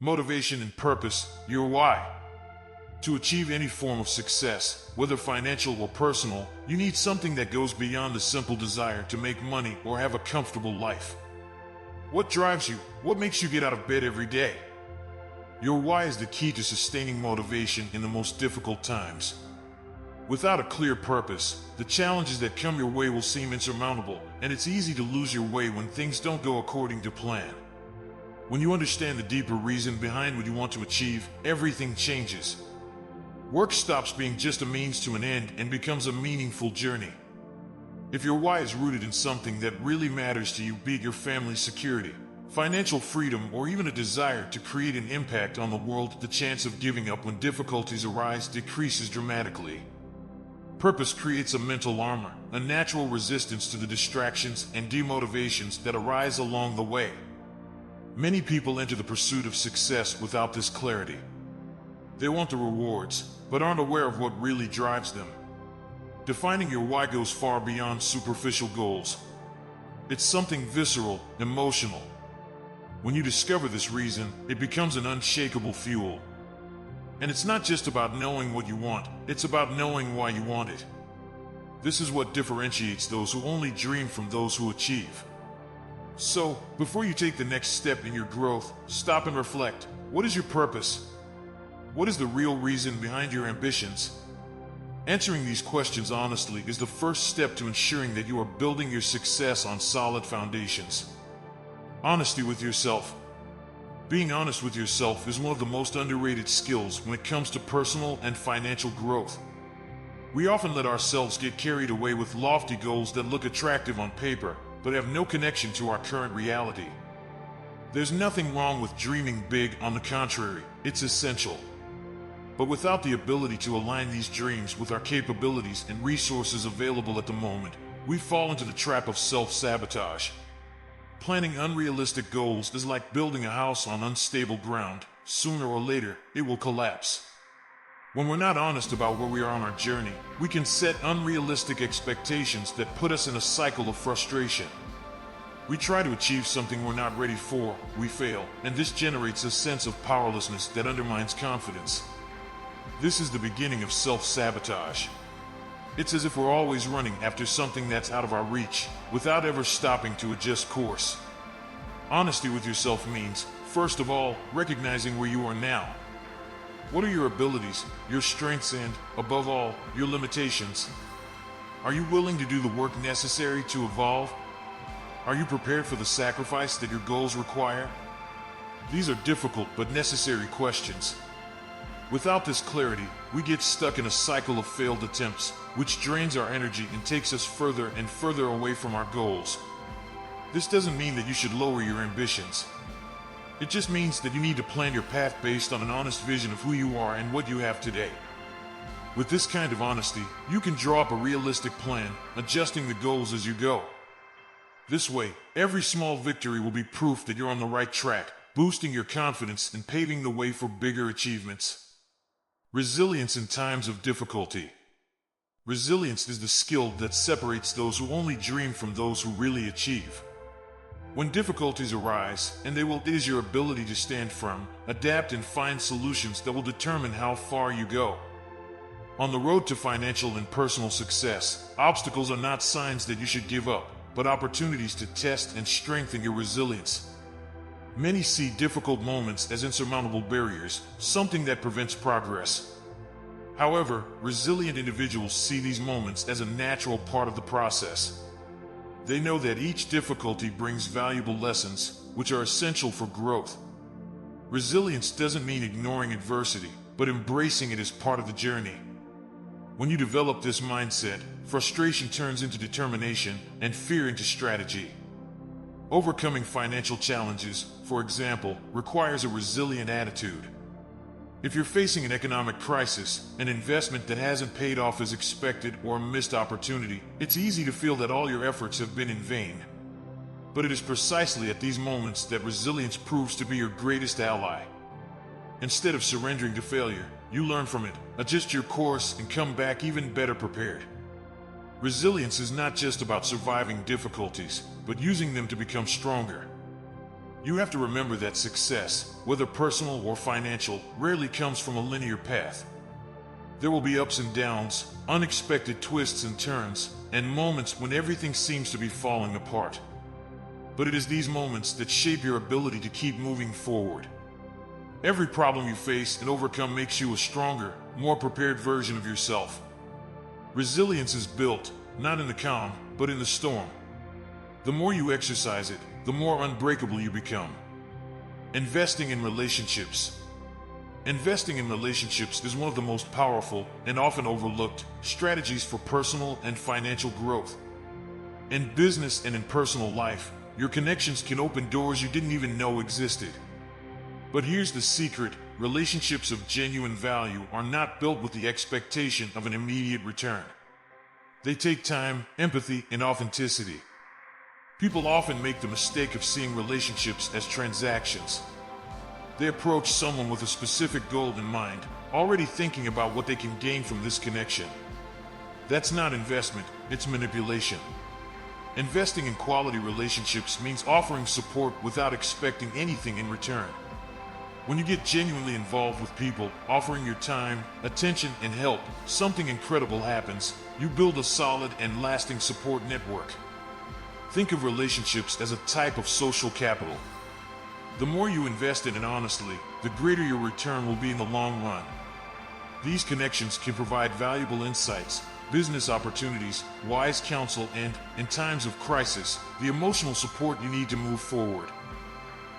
Motivation and purpose, your why. To achieve any form of success, whether financial or personal, you need something that goes beyond the simple desire to make money or have a comfortable life. What drives you? What makes you get out of bed every day? Your why is the key to sustaining motivation in the most difficult times. Without a clear purpose, the challenges that come your way will seem insurmountable, and it's easy to lose your way when things don't go according to plan. When you understand the deeper reason behind what you want to achieve, everything changes. Work stops being just a means to an end and becomes a meaningful journey. If your why is rooted in something that really matters to you, be it your family's security, financial freedom, or even a desire to create an impact on the world, the chance of giving up when difficulties arise decreases dramatically. Purpose creates a mental armor, a natural resistance to the distractions and demotivations that arise along the way. Many people enter the pursuit of success without this clarity. They want the rewards, but aren't aware of what really drives them. Defining your why goes far beyond superficial goals. It's something visceral, emotional. When you discover this reason, it becomes an unshakable fuel. And it's not just about knowing what you want, it's about knowing why you want it. This is what differentiates those who only dream from those who achieve. So, before you take the next step in your growth, stop and reflect. What is your purpose? What is the real reason behind your ambitions? Answering these questions honestly is the first step to ensuring that you are building your success on solid foundations. Honesty with yourself. Being honest with yourself is one of the most underrated skills when it comes to personal and financial growth. We often let ourselves get carried away with lofty goals that look attractive on paper, but have no connection to our current reality. There's nothing wrong with dreaming big, on the contrary, it's essential. But without the ability to align these dreams with our capabilities and resources available at the moment, we fall into the trap of self-sabotage. Planning unrealistic goals is like building a house on unstable ground. Sooner or later, it will collapse. When we're not honest about where we are on our journey, we can set unrealistic expectations that put us in a cycle of frustration. We try to achieve something we're not ready for, we fail, and this generates a sense of powerlessness that undermines confidence. This is the beginning of self-sabotage. It's as if we're always running after something that's out of our reach, without ever stopping to adjust course. Honesty with yourself means, first of all, recognizing where you are now. What are your abilities, your strengths, and, above all, your limitations? Are you willing to do the work necessary to evolve? Are you prepared for the sacrifice that your goals require? These are difficult but necessary questions. Without this clarity, we get stuck in a cycle of failed attempts, which drains our energy and takes us further and further away from our goals. This doesn't mean that you should lower your ambitions. It just means that you need to plan your path based on an honest vision of who you are and what you have today. With this kind of honesty, you can draw up a realistic plan, adjusting the goals as you go. This way, every small victory will be proof that you're on the right track, boosting your confidence and paving the way for bigger achievements. Resilience in times of difficulty. Resilience is the skill that separates those who only dream from those who really achieve. When difficulties arise, and they will, it is your ability to stand firm, adapt, and find solutions that will determine how far you go. On the road to financial and personal success, obstacles are not signs that you should give up, but opportunities to test and strengthen your resilience. Many see difficult moments as insurmountable barriers, something that prevents progress. However, resilient individuals see these moments as a natural part of the process. They know that each difficulty brings valuable lessons, which are essential for growth. Resilience doesn't mean ignoring adversity, but embracing it as part of the journey. When you develop this mindset, frustration turns into determination and fear into strategy. Overcoming financial challenges, for example, requires a resilient attitude. If you're facing an economic crisis, an investment that hasn't paid off as expected, or a missed opportunity, it's easy to feel that all your efforts have been in vain. But it is precisely at these moments that resilience proves to be your greatest ally. Instead of surrendering to failure, you learn from it, adjust your course, and come back even better prepared. Resilience is not just about surviving difficulties, but using them to become stronger. You have to remember that success, whether personal or financial, rarely comes from a linear path. There will be ups and downs, unexpected twists and turns, and moments when everything seems to be falling apart. But it is these moments that shape your ability to keep moving forward. Every problem you face and overcome makes you a stronger, more prepared version of yourself. Resilience is built, not in the calm, but in the storm. The more you exercise it, the more unbreakable you become. Investing in relationships. Investing in relationships is one of the most powerful and often overlooked strategies for personal and financial growth. In business and in personal life, your connections can open doors you didn't even know existed. But here's the secret: relationships of genuine value are not built with the expectation of an immediate return. They take time, empathy, and authenticity. People often make the mistake of seeing relationships as transactions. They approach someone with a specific goal in mind, already thinking about what they can gain from this connection. That's not investment, it's manipulation. Investing in quality relationships means offering support without expecting anything in return. When you get genuinely involved with people, offering your time, attention, and help, something incredible happens. You build a solid and lasting support network. Think of relationships as a type of social capital. The more you invest in it honestly, the greater your return will be in the long run. These connections can provide valuable insights, business opportunities, wise counsel, and, in times of crisis, the emotional support you need to move forward.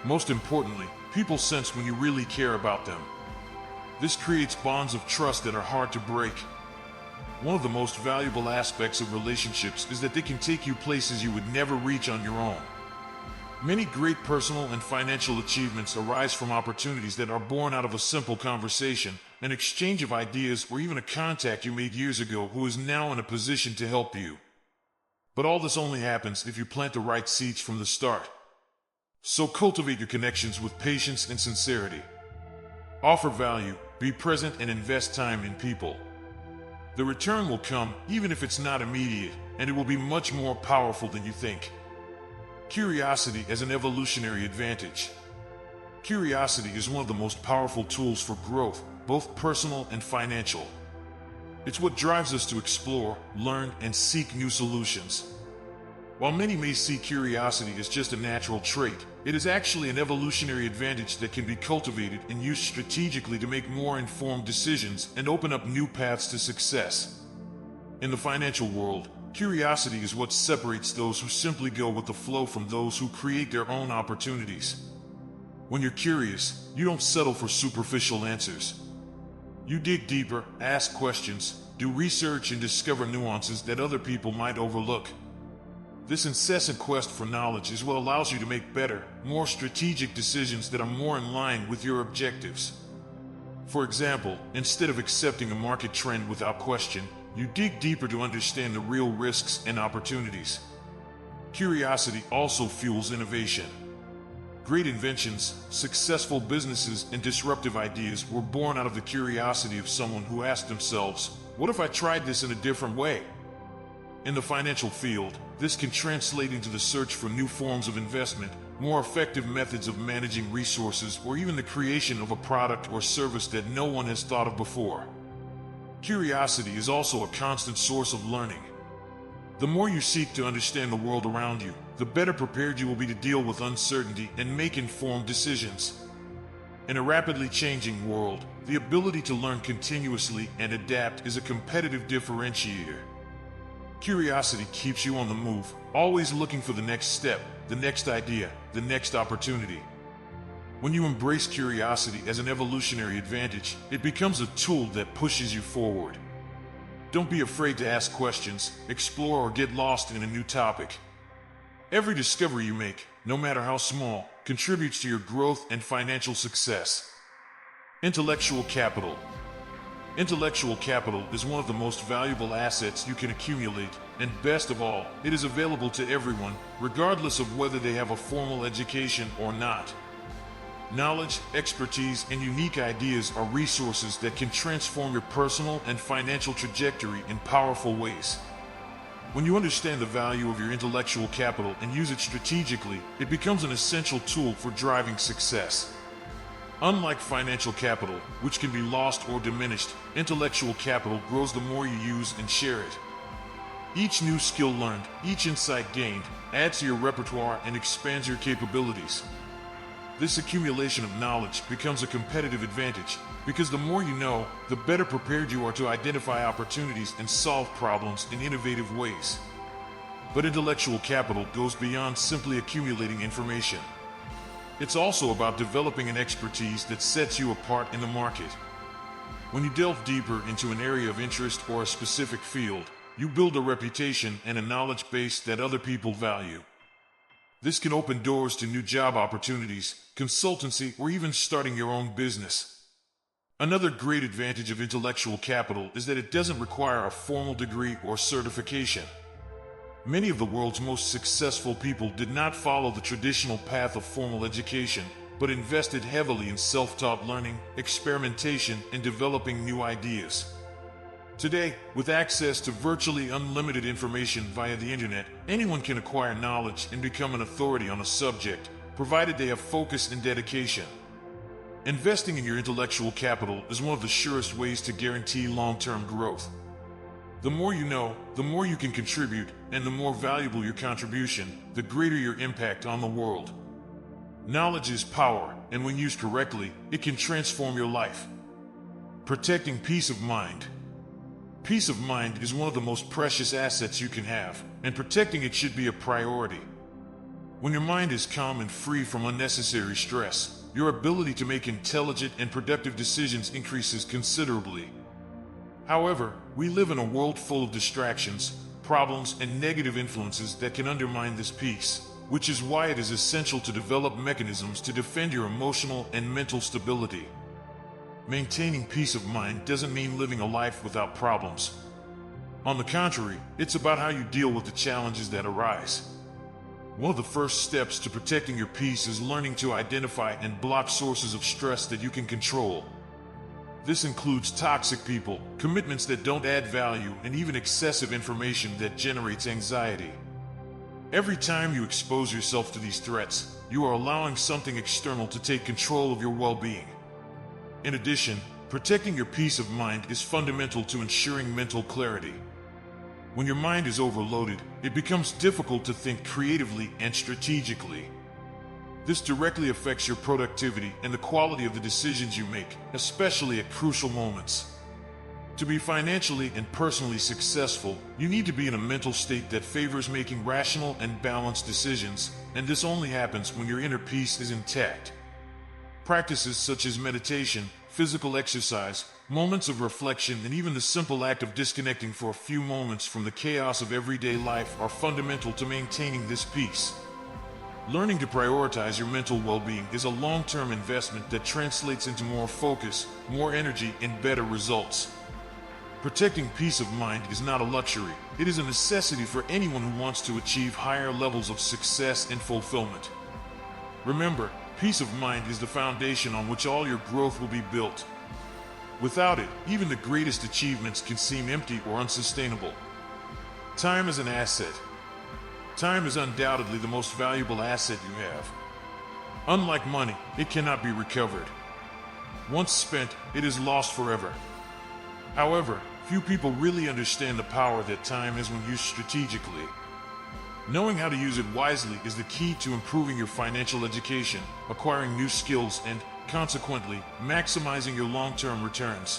Most importantly, people sense when you really care about them. This creates bonds of trust that are hard to break. One of the most valuable aspects of relationships is that they can take you places you would never reach on your own. Many great personal and financial achievements arise from opportunities that are born out of a simple conversation, an exchange of ideas, or even a contact you made years ago who is now in a position to help you. But all this only happens if you plant the right seeds from the start. So cultivate your connections with patience and sincerity. Offer value, be present, and invest time in people. The return will come, even if it's not immediate, and it will be much more powerful than you think. Curiosity as an evolutionary advantage. Curiosity is one of the most powerful tools for growth, both personal and financial. It's what drives us to explore, learn, and seek new solutions. While many may see curiosity as just a natural trait, it is actually an evolutionary advantage that can be cultivated and used strategically to make more informed decisions and open up new paths to success. In the financial world, curiosity is what separates those who simply go with the flow from those who create their own opportunities. When you're curious, you don't settle for superficial answers. You dig deeper, ask questions, do research, and discover nuances that other people might overlook. This incessant quest for knowledge is what allows you to make better, more strategic decisions that are more in line with your objectives. For example, instead of accepting a market trend without question, you dig deeper to understand the real risks and opportunities. Curiosity also fuels innovation. Great inventions, successful businesses, and disruptive ideas were born out of the curiosity of someone who asked themselves, "What if I tried this in a different way?" In the financial field, this can translate into the search for new forms of investment, more effective methods of managing resources, or even the creation of a product or service that no one has thought of before. Curiosity is also a constant source of learning. The more you seek to understand the world around you, the better prepared you will be to deal with uncertainty and make informed decisions. In a rapidly changing world, the ability to learn continuously and adapt is a competitive differentiator. Curiosity keeps you on the move, always looking for the next step, the next idea, the next opportunity. When you embrace curiosity as an evolutionary advantage, it becomes a tool that pushes you forward. Don't be afraid to ask questions, explore, or get lost in a new topic. Every discovery you make, no matter how small, contributes to your growth and financial success. Intellectual capital. Intellectual capital is one of the most valuable assets you can accumulate, and best of all, it is available to everyone, regardless of whether they have a formal education or not. Knowledge, expertise, and unique ideas are resources that can transform your personal and financial trajectory in powerful ways. When you understand the value of your intellectual capital and use it strategically, it becomes an essential tool for driving success. Unlike financial capital, which can be lost or diminished, intellectual capital grows the more you use and share it. Each new skill learned, each insight gained, adds to your repertoire and expands your capabilities. This accumulation of knowledge becomes a competitive advantage, because the more you know, the better prepared you are to identify opportunities and solve problems in innovative ways. But intellectual capital goes beyond simply accumulating information. It's also about developing an expertise that sets you apart in the market. When you delve deeper into an area of interest or a specific field, you build a reputation and a knowledge base that other people value. This can open doors to new job opportunities, consultancy, or even starting your own business. Another great advantage of intellectual capital is that it doesn't require a formal degree or certification. Many of the world's most successful people did not follow the traditional path of formal education, but invested heavily in self-taught learning, experimentation, and developing new ideas. Today, with access to virtually unlimited information via the internet, anyone can acquire knowledge and become an authority on a subject, provided they have focus and dedication. Investing in your intellectual capital is one of the surest ways to guarantee long-term growth. The more you know, the more you can contribute, and the more valuable your contribution, the greater your impact on the world. Knowledge is power, and when used correctly, it can transform your life. Protecting peace of mind. Peace of mind is one of the most precious assets you can have, and protecting it should be a priority. When your mind is calm and free from unnecessary stress, your ability to make intelligent and productive decisions increases considerably. However, we live in a world full of distractions, problems, and negative influences that can undermine this peace, which is why it is essential to develop mechanisms to defend your emotional and mental stability. Maintaining peace of mind doesn't mean living a life without problems. On the contrary, it's about how you deal with the challenges that arise. One of the first steps to protecting your peace is learning to identify and block sources of stress that you can control. This includes toxic people, commitments that don't add value, and even excessive information that generates anxiety. Every time you expose yourself to these threats, you are allowing something external to take control of your well-being. In addition, protecting your peace of mind is fundamental to ensuring mental clarity. When your mind is overloaded, it becomes difficult to think creatively and strategically. This directly affects your productivity and the quality of the decisions you make, especially at crucial moments. To be financially and personally successful, you need to be in a mental state that favors making rational and balanced decisions, and this only happens when your inner peace is intact. Practices such as meditation, physical exercise, moments of reflection, and even the simple act of disconnecting for a few moments from the chaos of everyday life are fundamental to maintaining this peace. Learning to prioritize your mental well-being is a long-term investment that translates into more focus, more energy, and better results. Protecting peace of mind is not a luxury. It is a necessity for anyone who wants to achieve higher levels of success and fulfillment. Remember, peace of mind is the foundation on which all your growth will be built. Without it, even the greatest achievements can seem empty or unsustainable. Time is an asset. Time is undoubtedly the most valuable asset you have. Unlike money, it cannot be recovered. Once spent, it is lost forever. However, few people really understand the power that time is when used strategically. Knowing how to use it wisely is the key to improving your financial education, acquiring new skills, and, consequently, maximizing your long-term returns.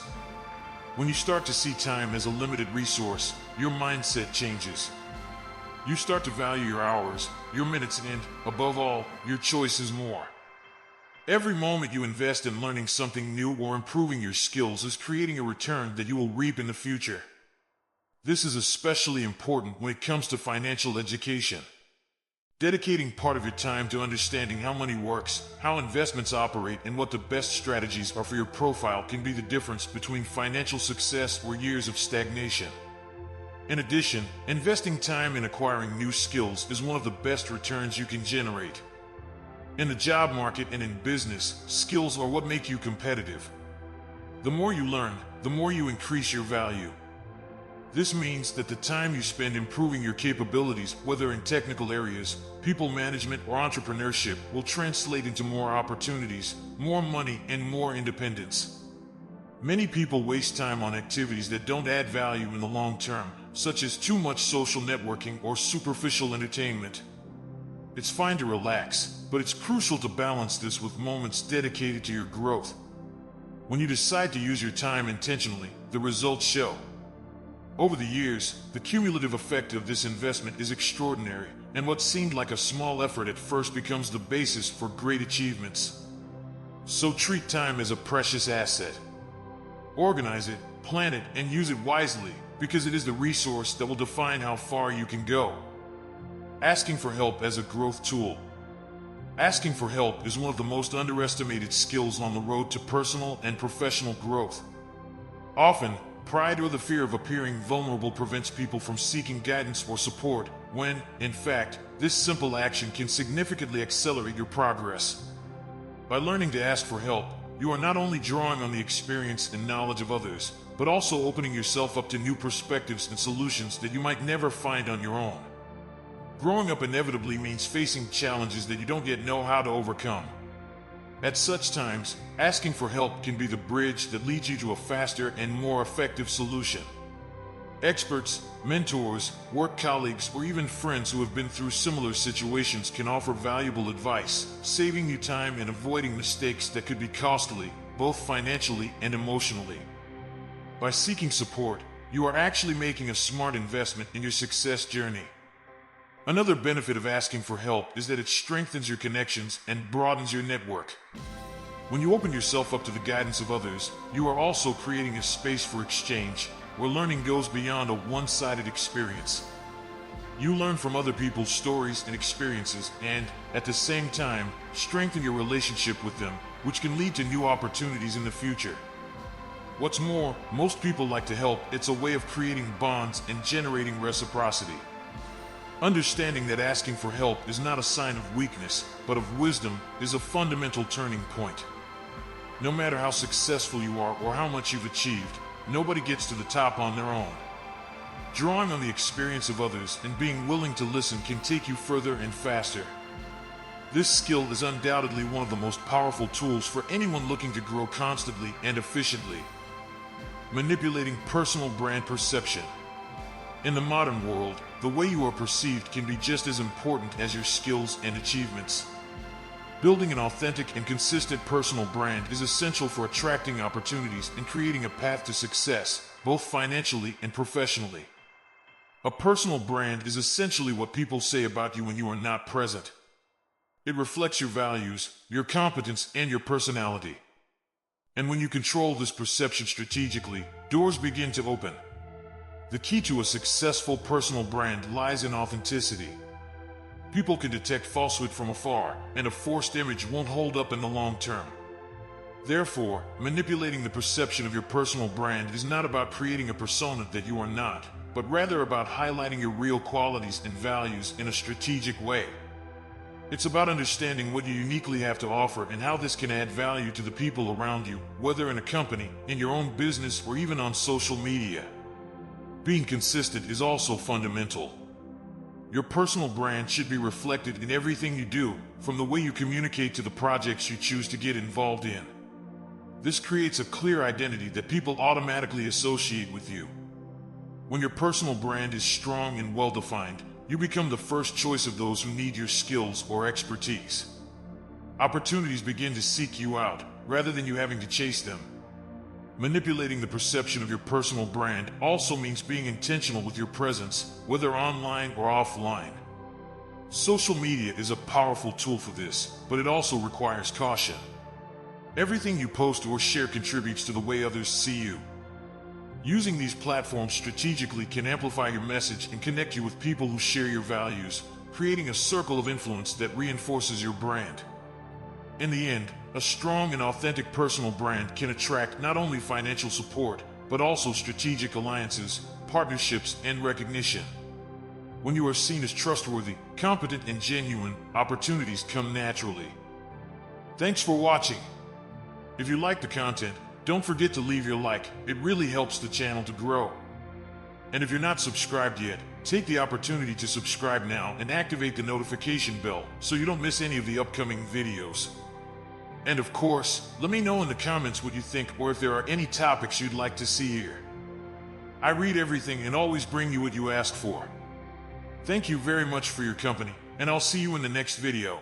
When you start to see time as a limited resource, your mindset changes. You start to value your hours, your minutes, and, above all, your choices more. Every moment you invest in learning something new or improving your skills is creating a return that you will reap in the future. This is especially important when it comes to financial education. Dedicating part of your time to understanding how money works, how investments operate, and what the best strategies are for your profile can be the difference between financial success or years of stagnation. In addition, investing time in acquiring new skills is one of the best returns you can generate. In the job market and in business, skills are what make you competitive. The more you learn, the more you increase your value. This means that the time you spend improving your capabilities, whether in technical areas, people management, or entrepreneurship, will translate into more opportunities, more money, and more independence. Many people waste time on activities that don't add value in the long term, such as too much social networking or superficial entertainment. It's fine to relax, but it's crucial to balance this with moments dedicated to your growth. When you decide to use your time intentionally, the results show. Over the years, the cumulative effect of this investment is extraordinary, and what seemed like a small effort at first becomes the basis for great achievements. So treat time as a precious asset. Organize it, plan it, and use it wisely, because it is the resource that will define how far you can go. Asking for help as a growth tool. Asking for help is one of the most underestimated skills on the road to personal and professional growth. Often, pride or the fear of appearing vulnerable prevents people from seeking guidance or support, when, in fact, this simple action can significantly accelerate your progress. By learning to ask for help, you are not only drawing on the experience and knowledge of others, but also opening yourself up to new perspectives and solutions that you might never find on your own. Growing up inevitably means facing challenges that you don't yet know how to overcome. At such times, asking for help can be the bridge that leads you to a faster and more effective solution. Experts, mentors, work colleagues, or even friends who have been through similar situations can offer valuable advice, saving you time and avoiding mistakes that could be costly, both financially and emotionally. By seeking support, you are actually making a smart investment in your success journey. Another benefit of asking for help is that it strengthens your connections and broadens your network. When you open yourself up to the guidance of others, you are also creating a space for exchange, where learning goes beyond a one-sided experience. You learn from other people's stories and experiences and, at the same time, strengthen your relationship with them, which can lead to new opportunities in the future. What's more, most people like to help. It's a way of creating bonds and generating reciprocity. Understanding that asking for help is not a sign of weakness, but of wisdom, is a fundamental turning point. No matter how successful you are or how much you've achieved, nobody gets to the top on their own. Drawing on the experience of others and being willing to listen can take you further and faster. This skill is undoubtedly one of the most powerful tools for anyone looking to grow constantly and efficiently. Manipulating personal brand perception. In the modern world, the way you are perceived can be just as important as your skills and achievements. Building an authentic and consistent personal brand is essential for attracting opportunities and creating a path to success, both financially and professionally. A personal brand is essentially what people say about you when you are not present. It reflects your values, your competence, and your personality. And when you control this perception strategically, doors begin to open. The key to a successful personal brand lies in authenticity. People can detect falsehood from afar, and a forced image won't hold up in the long term. Therefore, manipulating the perception of your personal brand is not about creating a persona that you are not, but rather about highlighting your real qualities and values in a strategic way. It's about understanding what you uniquely have to offer and how this can add value to the people around you, whether in a company, in your own business, or even on social media. Being consistent is also fundamental. Your personal brand should be reflected in everything you do, from the way you communicate to the projects you choose to get involved in. This creates a clear identity that people automatically associate with you. When your personal brand is strong and well-defined, you become the first choice of those who need your skills or expertise. Opportunities begin to seek you out, rather than you having to chase them. Manipulating the perception of your personal brand also means being intentional with your presence, whether online or offline. Social media is a powerful tool for this, but it also requires caution. Everything you post or share contributes to the way others see you. Using these platforms strategically can amplify your message and connect you with people who share your values, creating a circle of influence that reinforces your brand. In the end, a strong and authentic personal brand can attract not only financial support, but also strategic alliances, partnerships, and recognition. When you are seen as trustworthy, competent, and genuine, opportunities come naturally. Thanks for watching. If you like the content, don't forget to leave your like. It really helps the channel to grow. And if you're not subscribed yet, take the opportunity to subscribe now and activate the notification bell so you don't miss any of the upcoming videos. And of course, let me know in the comments what you think or if there are any topics you'd like to see here. I read everything and always bring you what you ask for. Thank you very much for your company, and I'll see you in the next video.